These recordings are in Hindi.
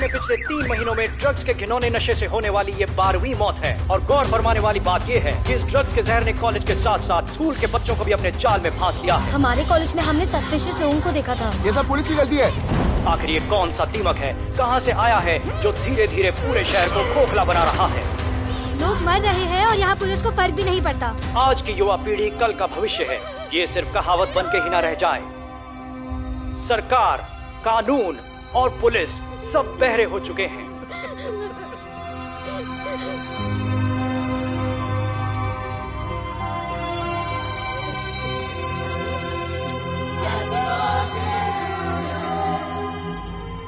में पिछले 3 महीनों में ड्रग्स के घिनौने नशे से होने वाली ये 12वीं मौत है। और गौर फरमाने वाली बात ये है कि इस ड्रग्स के जहर ने कॉलेज के साथ साथ स्कूल के बच्चों को भी अपने जाल में फांस लिया है। हमारे कॉलेज में हमने सस्पिशियस लोगों को देखा था। ये सब पुलिस की गलती है। आखिर ये कौन सा दीमक है, कहां से आया है, जो धीरे धीरे पूरे शहर को खोखला बना रहा है? लोग मर रहे हैं और यहाँ पुलिस को फर्क भी नहीं पड़ता। आज की युवा पीढ़ी कल का भविष्य है, ये सिर्फ कहावत बन के ही ना रह जाए। सरकार, कानून और पुलिस सब बहरे हो चुके हैं।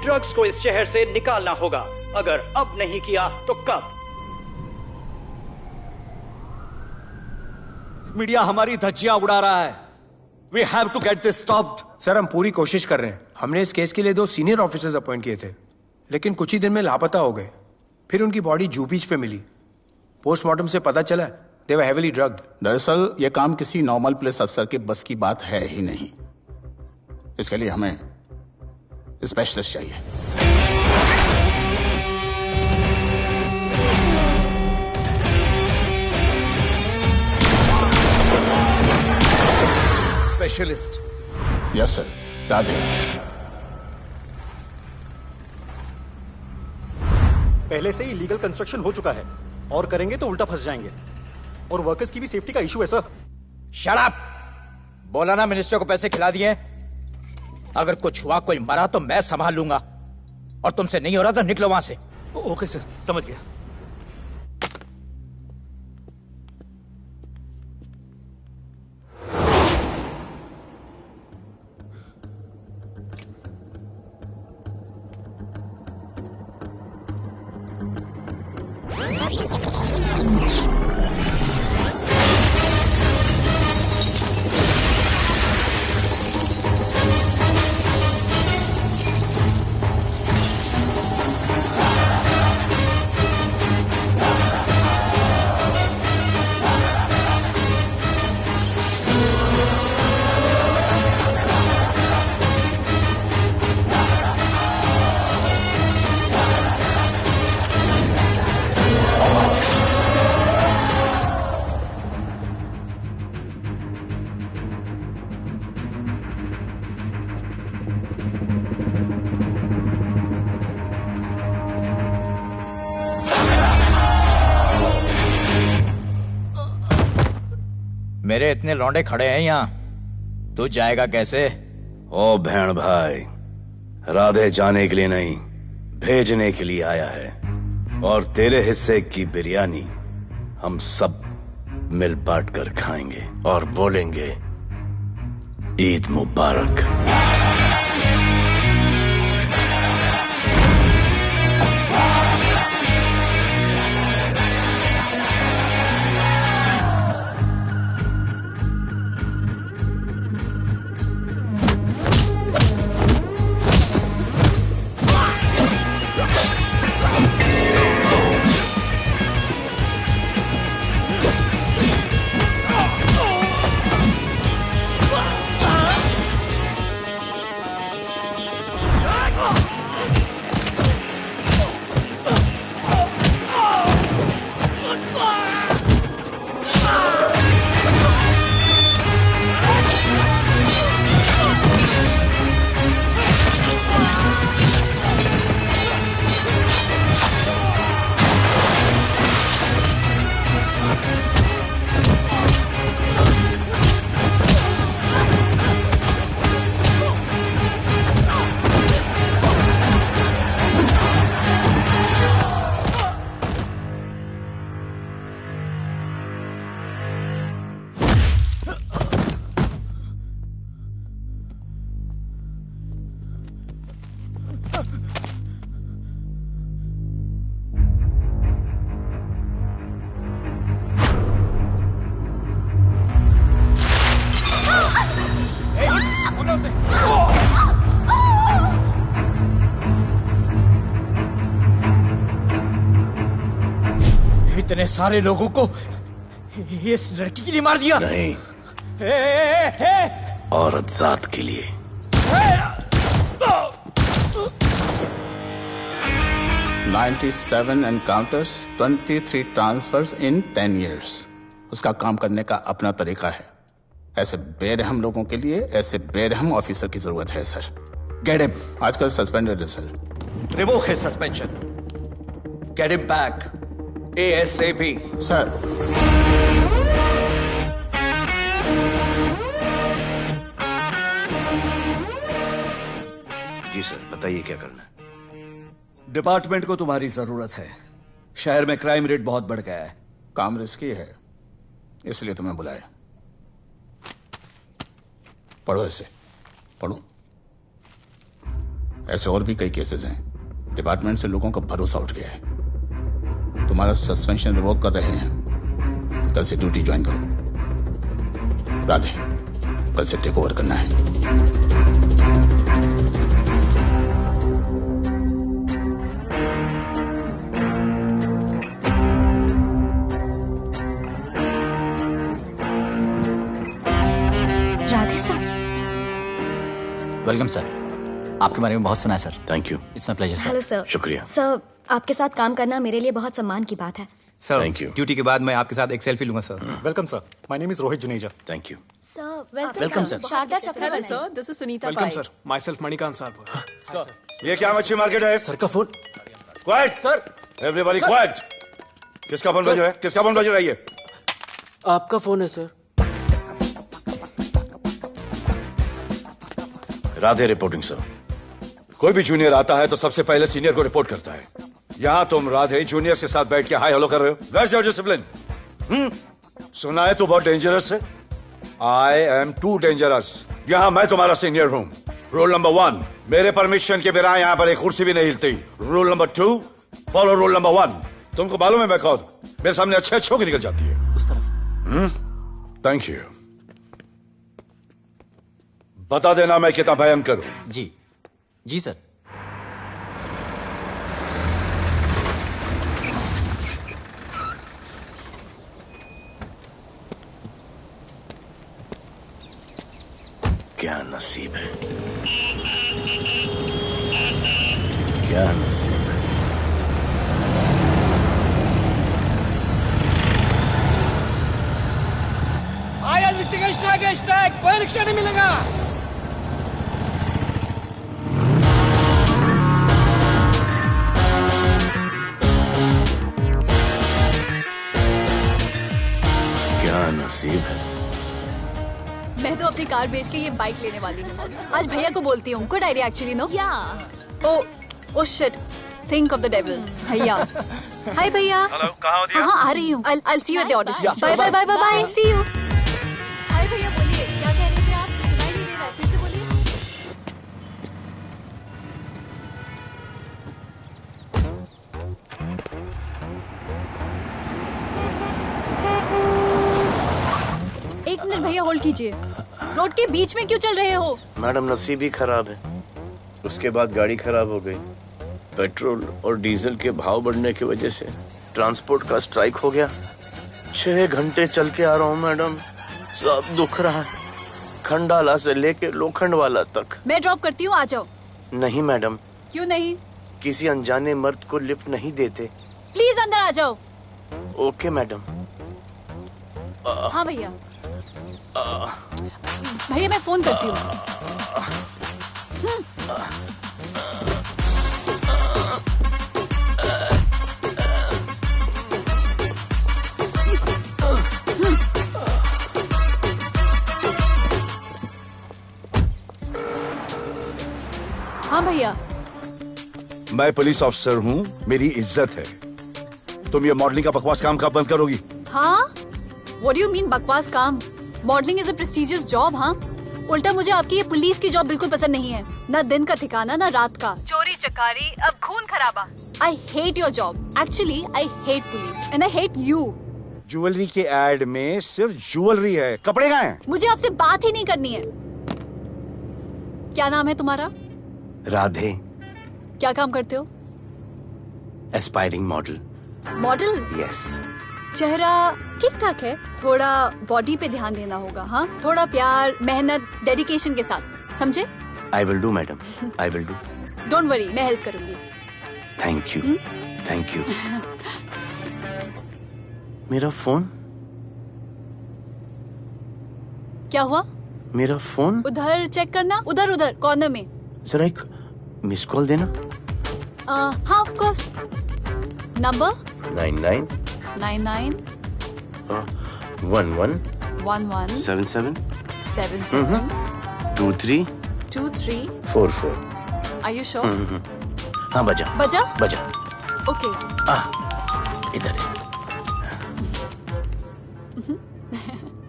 ड्रग्स को इस शहर से निकालना होगा। अगर अब नहीं किया तो कब? मीडिया हमारी धज्जियां उड़ा रहा है। We have to get this stopped. Sir, हम पूरी कोशिश कर रहे हैं। हमने इस केस के लिए 2 सीनियर ऑफिसर्स अपॉइंट किए थे, लेकिन कुछ ही दिन में लापता हो गए। फिर उनकी बॉडी जू बीच पे मिली। पोस्टमार्टम से पता चला they were heavily drugged. दरअसल यह काम किसी नॉर्मल पुलिस अफसर के बस की बात है ही नहीं। इसके लिए हमें स्पेशलिस्ट चाहिए। स्पेशलिस्ट? Yes sir. राधे। पहले से ही लीगल कंस्ट्रक्शन हो चुका है और करेंगे तो उल्टा फंस जाएंगे। और वर्कर्स की भी सेफ्टी का इशू है सर। Shut up! बोला ना मिनिस्टर को पैसे खिला दिए। अगर कुछ हुआ, कोई मरा तो मैं संभाल लूंगा। और तुमसे नहीं हो रहा तो निकलो वहां से। ओके सर, समझ गया। मेरे इतने लौंडे खड़े हैं यहाँ, तू जाएगा कैसे? ओ बहन भाई, राधे जाने के लिए नहीं, भेजने के लिए आया है। और तेरे हिस्से की बिरयानी हम सब मिल बांट कर खाएंगे और बोलेंगे ईद मुबारक। इतने सारे लोगों को इस लड़की के लिए मार दिया? नहीं, औरत जात के लिए। 97 encounters, 23 transfers in 10 years. उसका काम करने का अपना तरीका है. ऐसे बेरहम लोगों के लिए ऐसे बेरहम ऑफिसर की जरूरत है सर. Get him. आजकल सस्पेंडेड है sir. Revoke his suspension. Get him back. ASAP. Sir. जी सर, बताइए क्या करना है. डिपार्टमेंट को तुम्हारी जरूरत है. शहर में क्राइम रेट बहुत बढ़ गया है. काम रिस्की है, इसलिए तुम्हें बुलाया. पढ़ो ऐसे, पढ़ो. ऐसे और भी कई केसेस हैं. डिपार्टमेंट से लोगों का भरोसा उठ गया है. तुम्हारा सस्पेंशन रिवोक कर रहे हैं. कल से ड्यूटी ज्वाइन करो. राधे, कल से टेक ओवर करना है. राधे सर. Welcome sir. आपके बारे में बहुत सुना है sir. Thank you. It's my pleasure sir. Hello sir. शुक्रिया. सर, आपके साथ काम करना मेरे लिए बहुत सम्मान की बात है. Sir, Thank you. ड्यूटी के बाद मैं आपके साथ एक सेल्फी लूंगा sir. Welcome sir. My name is Rohit Juneja. Thank you. Sir, welcome sir. Sharda Chakraborty. Sir, this is Sunita welcome Pai. Sir. Myself Manikant साहब. सर, ये क्या मच्छी मार्केट है? सर का phone. Quiet sir. Everybody quiet. किसका फोन बज रहा है? किसका फोन बज रहा है ये? आपका फोन है सर. Radhe reporting sir. कोई भी जूनियर आता है तो सबसे पहले सीनियर को रिपोर्ट करता है. यहां तुम राधे जूनियर्स के साथ बैठ के हाय हेलो कर रहे हो. Where's your discipline? सुना है तू बहुत डेंजरस है. I am too dangerous. यहां मैं तुम्हारा सीनियर हूं. रूल नंबर 1, मेरे परमिशन के बिना यहां पर एक कुर्सी भी नहीं हिलती. Rule number 2, follow rule number 1. तुमको मालूम है मैं कौन? मेरे सामने अच्छे अच्छों की निकल जाती है. उस तरफ. Thank you. बता देना मैं कितना भयंकर हूं. जी. जी सर. क्या नसीब है. क्या नसीब है. कोई रिक्शा नहीं मिलेगा. क्या नसीब है. मैं तो अपनी कार बेच के ये बाइक लेने वाली हूँ. आज भैया को बोलती हूँ. Good idea actually. No. Oh shit. Think of the devil. भैया. हाय भैया. हेलो, कहाँ हो दिया? हाँ, आ रही हूँ. I'll see you at the auto shop. Bye bye bye bye bye. See you. Hi भैया, बोलिए क्या कह रहे थे आप? सुनाई नहीं दे रहा है. फिर से बोलिए. एक मिनट भैया, होल्ड कीजिए. रोड के बीच में क्यों चल रहे हो? मैडम, नसीब ही खराब है. उसके बाद गाड़ी खराब हो गई. पेट्रोल और डीजल के भाव बढ़ने की वजह से ट्रांसपोर्ट का स्ट्राइक हो गया. 6 घंटे चल के आ रहा हूँ मैडम. सब दुख रहा है. खंडाला से लेके लोखंडवाला तक. मैं ड्रॉप करती हूँ, आ जाओ. नहीं मैडम. क्यों नहीं? किसी अनजाने मर्द को लिफ्ट नहीं देते. प्लीज अंदर आ जाओ. Okay madam. हाँ भैया. भैया मैं फोन करती हूँ. हाँ भैया. मैं पुलिस ऑफिसर हूँ. मेरी इज्जत है. तुम ये मॉडलिंग का बकवास काम कब बंद करोगी? हाँ? What do you mean बकवास काम? Modelling is a prestigious job. हाँ, उल्टा मुझे आपकी ये पुलिस की जॉब बिल्कुल पसंद नहीं है. ना दिन का ठिकाना, ना रात का. चोरी चकारी, अब खून खराबा. I hate your job. Actually I hate police and I hate you. Jewellery के एड में सिर्फ ज्वेलरी है. कपड़े कहाँ हैं? मुझे आपसे बात ही नहीं करनी है. क्या नाम है तुम्हारा? राधे. क्या काम करते हो? Aspiring model. मॉडल? यस. चेहरा ठीक ठाक है. थोड़ा बॉडी पे ध्यान देना होगा. हाँ, थोड़ा प्यार, मेहनत, डेडिकेशन के साथ. समझे? I will do madam. I will do. Don't worry, मैं हेल्प करूंगी. Thank you, thank you. मेरा फोन? क्या हुआ? मेरा फोन? उधर चेक करना, उधर उधर कॉर्नर में। जरा एक मिस कॉल देना। हाँ of course. Number 99 99 11 11 77 77 23 23 44। Are you sure? हाँ बजा बजा? बजा। ओके। इधर है।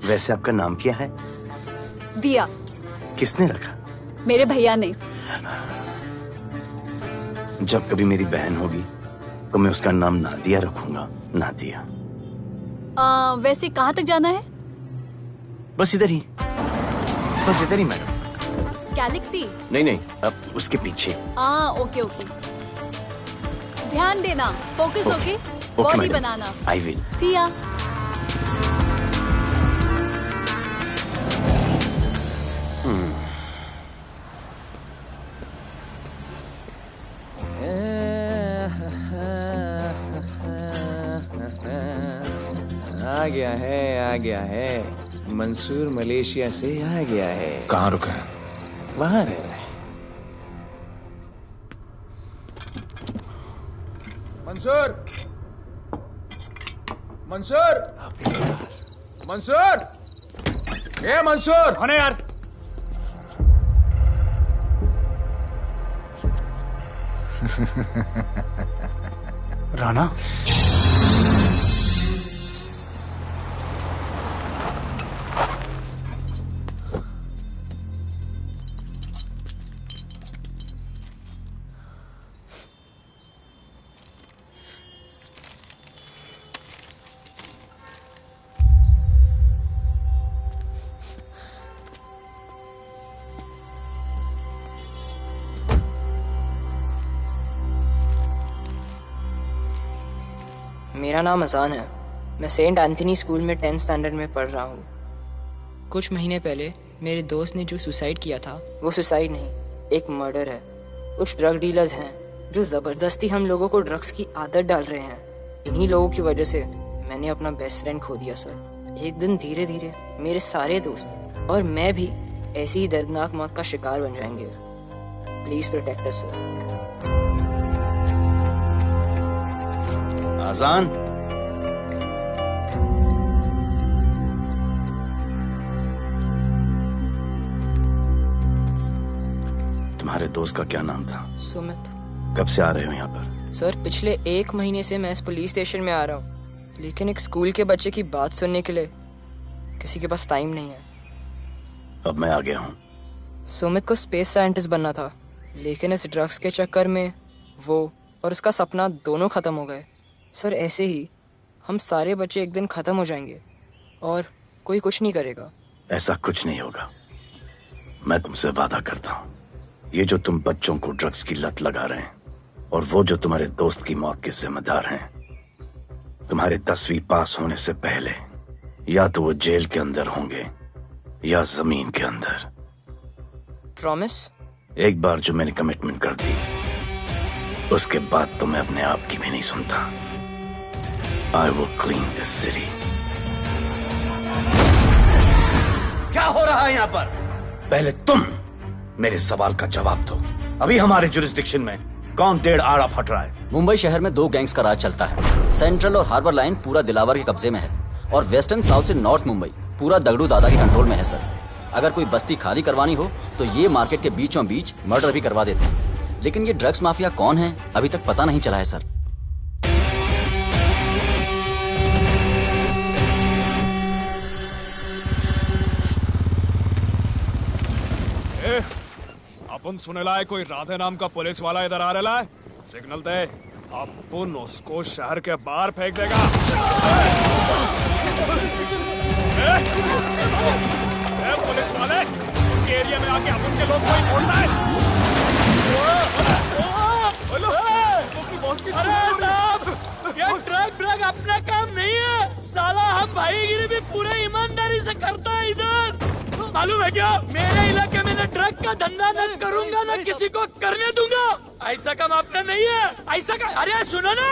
वैसे आपका नाम क्या है? दिया। किसने रखा? मेरे भैया ने। जब कभी मेरी बहन होगी तो मैं उसका नाम नादिया रखूंगा। नादिया। वैसे कहाँ तक जाना है? बस इधर ही, बस इधर ही मैडम। गैलेक्सी? नहीं नहीं, अब उसके पीछे। Okay okay. ध्यान देना, फोकस ओके। बॉडी बनाना। I will. See ya. आ गया है। मंसूर मलेशिया से आ गया है। कहाँ रुका है? वहां रह रहा है। मंसूर, मंसूर, मंसूर, ए मंसूर। कौन है यार? राणा? मेरा नाम अजान है। मैं सेंट एंथनी स्कूल में 10th स्टैंडर्ड में पढ़ रहा हूँ। कुछ महीने पहले मेरे दोस्त ने जो सुसाइड किया था वो सुसाइड नहीं, एक मर्डर है। कुछ ड्रग डीलर्स हैं जो ज़बरदस्ती हम लोगों को ड्रग्स की आदत डाल रहे हैं। इन्हीं लोगों की वजह से मैंने अपना बेस्ट फ्रेंड खो दिया सर। एक दिन धीरे धीरे मेरे सारे दोस्त और मैं भी ऐसी ही दर्दनाक मौत का शिकार बन जाएंगे। Please protect us sir. Azaan, तुम्हारे दोस्त का क्या नाम था? सुमित। कब से आ रहे हो यहाँ पर? सर पिछले 1 महीने से मैं इस पुलिस स्टेशन में आ रहा हूँ, लेकिन एक स्कूल के बच्चे की बात सुनने के लिए किसी के पास टाइम नहीं है। अब मैं आ गया हूँ। सुमित को स्पेस साइंटिस्ट बनना था, लेकिन इस ड्रग्स के चक्कर में वो और उसका सपना दोनों खत्म हो गए। सर ऐसे ही हम सारे बच्चे एक दिन खत्म हो जाएंगे और कोई कुछ नहीं करेगा। ऐसा कुछ नहीं होगा, मैं तुमसे वादा करता हूँ। ये जो तुम बच्चों को ड्रग्स की लत लगा रहे हैं और वो जो तुम्हारे दोस्त की मौत के जिम्मेदार हैं, तुम्हारे 10वीं पास होने से पहले या तो वो जेल के अंदर होंगे या जमीन के अंदर। प्रॉमिस? एक बार जो मैंने कमिटमेंट कर दी उसके बाद तो मैं अपने आप की भी नहीं सुनता। I will clean this city. क्या हो रहा है यहाँ पर? पहले तुम मेरे सवाल का जवाब दो। अभी हमारे जुरिस्डिक्शन में कौन डेढ़ आड़ा फट रहा है? मुंबई शहर में 2 गैंग्स का राज चलता है। सेंट्रल और हार्बर लाइन पूरा दिलावर के कब्जे में है और वेस्टर्न साउथ से नॉर्थ मुंबई पूरा दगड़ू दादा के कंट्रोल में है सर। अगर कोई बस्ती खाली करवानी हो तो ये मार्केट के बीचों बीच मर्डर भी करवा देते हैं। लेकिन ये ड्रग्स माफिया कौन है अभी तक पता नहीं चला है सर। अपन सुनेला है कोई राधे नाम का पुलिस वाला इधर आ रहा है। सिग्नल दे, अपन उसको शहर के बाहर फेंक देगा। पुलिस वाले एरिया में आके अपन के लोग कोई बोलना है। अरे साहब, ये ड्रग अपना काम नहीं है साला। हम भाईगिरी भी पूरे ईमानदारी से करता है इधर। मालूम है क्या, मेरे इलाके में न ड्रग का धंधा न करूंगा न किसी को करने दूंगा। ऐसा काम आपने नहीं है, ऐसा काम। अरे सुनो ना,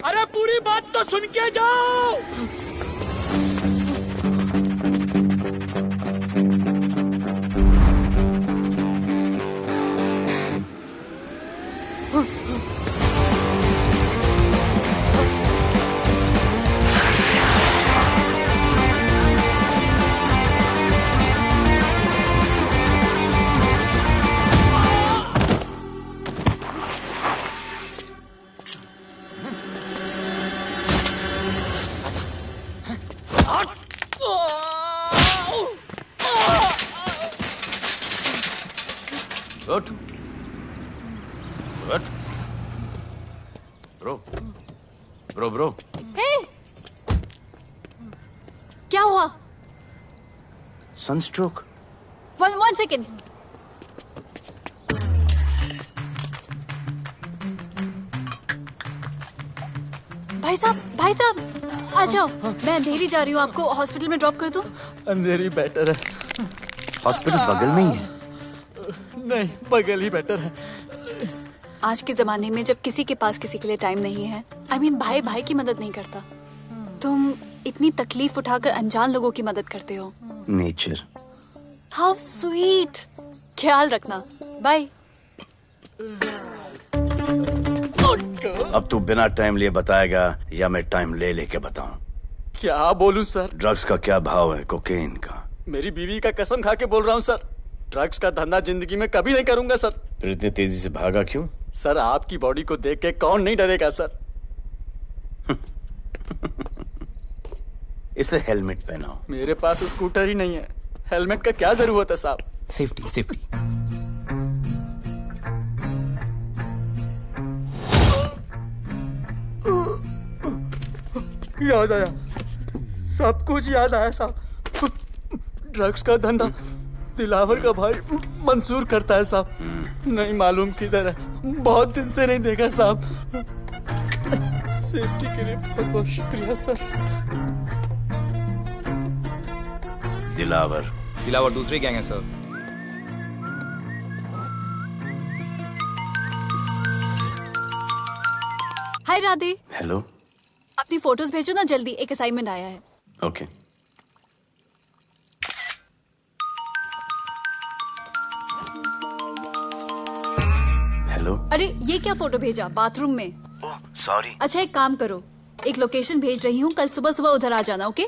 अरे पूरी बात तो सुन के जाओ। Good. Good. Bro. Hey! क्या हुआ? Sunstroke. One second. भाई साहब, आ जाओ। मैं अंधेरी जा रही हूँ, आपको हॉस्पिटल में ड्रॉप कर दूँ? अंधेरी बेटर है। हॉस्पिटल बगल में ही है। नहीं, बगल ही बेटर है। आज के जमाने में जब किसी के पास किसी के लिए टाइम नहीं है, भाई भाई की मदद नहीं करता, तुम इतनी तकलीफ उठाकर अनजान लोगों की मदद करते हो। नेचर। How sweet. ख्याल रखना। बाय। अब तू बिना टाइम लिए बताएगा या मैं टाइम ले लेके बताऊं? क्या बोलूं सर? ड्रग्स का क्या भाव है कोकेन का? मेरी बीवी का कसम खा के बोल रहा हूं सर, ड्रग्स का धंधा जिंदगी में कभी नहीं करूंगा सर। फिर इतनी तेजी से भागा क्यों? सर आपकी बॉडी को देख के कौन नहीं डरेगा सर। इसे हेलमेट पहनाओ। मेरे पास स्कूटर ही नहीं है, हेलमेट का क्या जरूरत है साहब? सेफ्टी। याद आया, सब कुछ याद आया साहब। ड्रग्स का धंधा दिलावर का भाई मंसूर करता है साहब। नहीं मालूम किधर है, बहुत दिन से नहीं देखा साहब। सेफ्टी के लिए बहुत बहुत शुक्रिया सर। दिलावर दूसरी गैंग है सर। हाय राधे। हेलो। अपनी फोटोज भेजो ना जल्दी, एक असाइनमेंट आया है। ओके। हेलो। अरे ये क्या फोटो भेजा बाथरूम में? सॉरी। अच्छा एक काम करो, एक लोकेशन भेज रही हूँ, कल सुबह सुबह उधर आ जाना। ओके?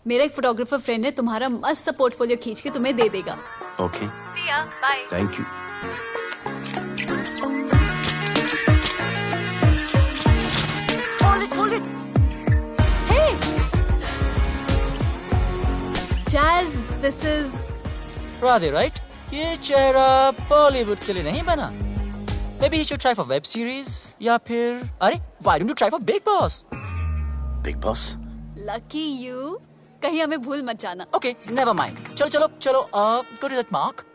मेरा एक फोटोग्राफर फ्रेंड है, तुम्हारा मस्त सा पोर्टफोलियो खींच के तुम्हें दे देगा। Okay. Bye. Thank you. Hold it. Hey! Jazz, this is... Radhe, right? ये चेहरा बॉलीवुड के लिए नहीं बना। Maybe you should try for web series या फिर अरे why don't you try for Big Boss? Big Boss? Lucky you. कहीं हमें भूल मत जाना। Okay, never mind. चलो, go to that mark.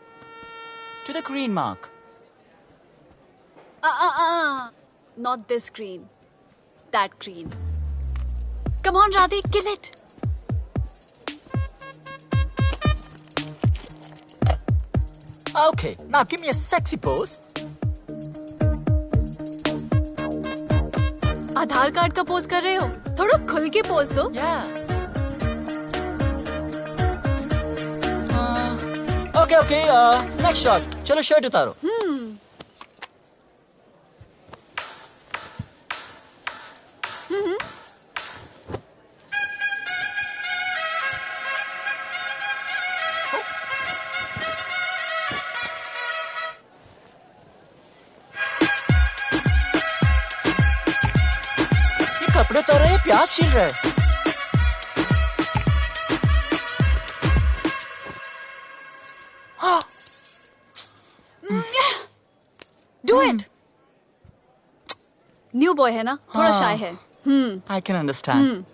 To the green mark. Not this green. That green. Come on, Radhi, kill it. Okay, now give me a sexy pose. Aadhaar card का पोज कर रहे हो? थोड़ा खुल के पोज दो। Okay, next shot. चलो शर्ट उतारो। कपड़े उतार रहे, प्याज छील रहे। Do it. न्यू बॉय है ना, थोड़ा शाय है। I can understand.